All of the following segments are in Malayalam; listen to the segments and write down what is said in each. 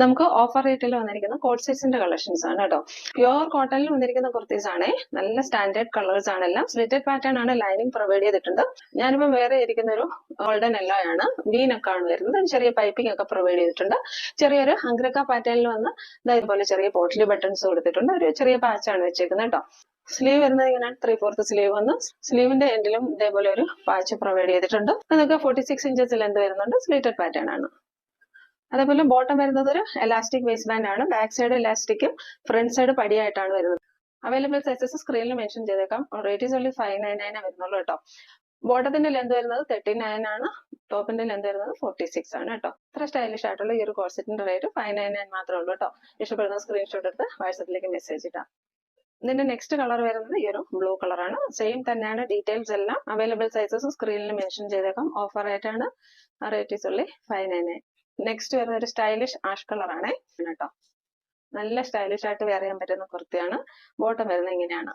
നമുക്ക് ഓഫർ റേറ്റിൽ വന്നിരിക്കുന്ന കോട്ട് സെറ്റ്സിന്റെ കളക്ഷൻസ് ആണ് കേട്ടോ. പ്യുവർ കോട്ടണിൽ വന്നിരിക്കുന്ന കുർത്തീസ് ആണ്. നല്ല സ്റ്റാൻഡേർഡ് കളേഴ്സ് ആണ്. എല്ലാം സ്ലിറ്റഡ് പാറ്റേൺ ആണ്. ലൈനിങ് പ്രൊവൈഡ് ചെയ്തിട്ടുണ്ട്. ഞാനിപ്പോ വേറെ ഇരിക്കുന്ന ഒരു ഗോൾഡൻ യെല്ലോ ആണ്. വീനൊക്കെ ആണ് വരുന്നത്. ചെറിയ പൈപ്പിംഗ് ഒക്കെ പ്രൊവൈഡ് ചെയ്തിട്ടുണ്ട്. ചെറിയൊരു അംഗ്രക്ക പാറ്റേണിൽ വന്ന് ഇതേപോലെ ചെറിയ പോട്ട്ലി ബട്ടൺസ് കൊടുത്തിട്ടുണ്ട്. ഒരു ചെറിയ പാച്ചാണ് വെച്ചേക്കുന്നത് കേട്ടോ. സ്ലീവ് വരുന്നത് ഇങ്ങനെ 3/4 സ്ലീവ് വന്ന് സ്ലീവിന്റെ എൻഡിലും ഇതേപോലെ ഒരു പാച്ച് പ്രൊവൈഡ് ചെയ്തിട്ടുണ്ട്. അതൊക്കെ 46 ഇഞ്ചസ് ലെന്ത് വരുന്നുണ്ട്. സ്ലിറ്റഡ് പാറ്റേൺ ആണ്. അതേപോലെ ബോട്ടം വരുന്നത് ഒരു എലാസ്റ്റിക് വേസ്റ്റ് ബാൻഡ് ആണ്. ബാക്ക് സൈഡ് ഇലാസ്റ്റിക്കും ഫ്രണ്ട് സൈഡ് പടിയായിട്ടാണ് വരുന്നത്. അവൈലബിൾ സൈസസ് സ്ക്രീനിൽ മെൻഷൻ ചെയ്തേക്കാം. റേറ്റ് ഈസ് ഓൺലി 599 വരുന്നുള്ളൂ കേട്ടോ. ബോട്ടത്തിന്റെ ലെന്ത് വരുന്നത് 39 ആണ്. ടോപ്പിന്റെ ലെന്ത് വരുന്നത് 46 ആണ് കേട്ടോ. ഇത്ര സ്റ്റൈലിഷ് ആയിട്ടുള്ള ഈ ഒരു കോഴ്സെറ്റിന്റെ റേറ്റ് 599 മാത്രമേ ഉള്ളൂ കേട്ടോ. ഇഷ്ടപ്പെടുന്ന സ്ക്രീൻഷോട്ട് എടുത്ത് വാട്സപ്പിലേക്ക് മെസ്സേജ് ഇട്ടാം. ഇതിന്റെ നെക്സ്റ്റ് കളർ വരുന്നത് ഈ ഒരു ബ്ലൂ കളറാണ്. സെയിം തന്നെയാണ്. ഡീറ്റെയിൽസ് എല്ലാം അവൈലബിൾ സൈസസ് സ്ക്രീനിൽ മെൻഷൻ ചെയ്തേക്കാം. ഓഫർ റേറ്റ് ആണ്. Rate is only 599. നെക്സ്റ്റ് വരുന്ന ഒരു സ്റ്റൈലിഷ് ആഷ് കളർ ആണ് കേട്ടോ. നല്ല സ്റ്റൈലിഷ് ആയിട്ട് വെയർ ചെയ്യാൻ പറ്റുന്ന കുർത്തിയാണ്. ബോട്ടം വരുന്നത് ഇങ്ങനെയാണ്.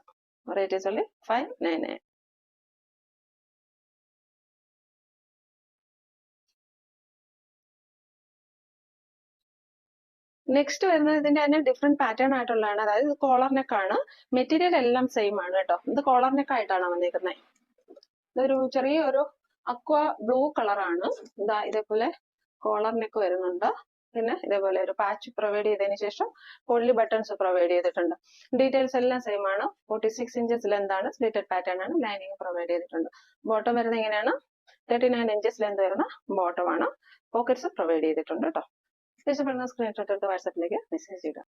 Rate is only 599. നെക്സ്റ്റ് വരുന്നത് ഇതിന്റെ തന്നെ ഡിഫറെന്റ് പാറ്റേൺ ആയിട്ടുള്ളതാണ്. അതായത് കോളർ നെക്ക് ആണ്. മെറ്റീരിയൽ എല്ലാം സെയിം ആണ് കേട്ടോ. ഇത് കോളർ നെക്ക് ആയിട്ടാണ് വന്നിരിക്കുന്നത്. ഇതൊരു ചെറിയൊരു അക്വ ബ്ലൂ കളറാണ്. ഇതാ ഇതേപോലെ കോളർ നെക്ക് വരുന്നുണ്ട്. പിന്നെ ഇതേപോലെ ഒരു പാച്ച് പ്രൊവൈഡ് ചെയ്തതിനു ശേഷം പൊള്ളി ബട്ടൺസ് പ്രൊവൈഡ് ചെയ്തിട്ടുണ്ട്. ഡീറ്റെയിൽസ് എല്ലാം സെയിം ആണ്. 46 ഇഞ്ചസ് ലെന്ത് ആണ്. സ്ലിറ്റഡ് പാറ്റേൺ ആണ്. ലൈനിങ് പ്രൊവൈഡ് ചെയ്തിട്ടുണ്ട്. ബോട്ടം വരുന്നത് ഇങ്ങനെയാണ്. 39 ഇഞ്ചസ് ലെന്ത് വരുന്ന ബോട്ടം ആണ്. പോക്കറ്റ്സ് പ്രൊവൈഡ് ചെയ്തിട്ടുണ്ട് കേട്ടോ. ഇഷ്ടപ്പെടുന്ന സ്ക്രീൻഷോട്ട് എടുത്ത് വാട്സാപ്പിലേക്ക് മെസ്സേജ് ചെയ്യുക.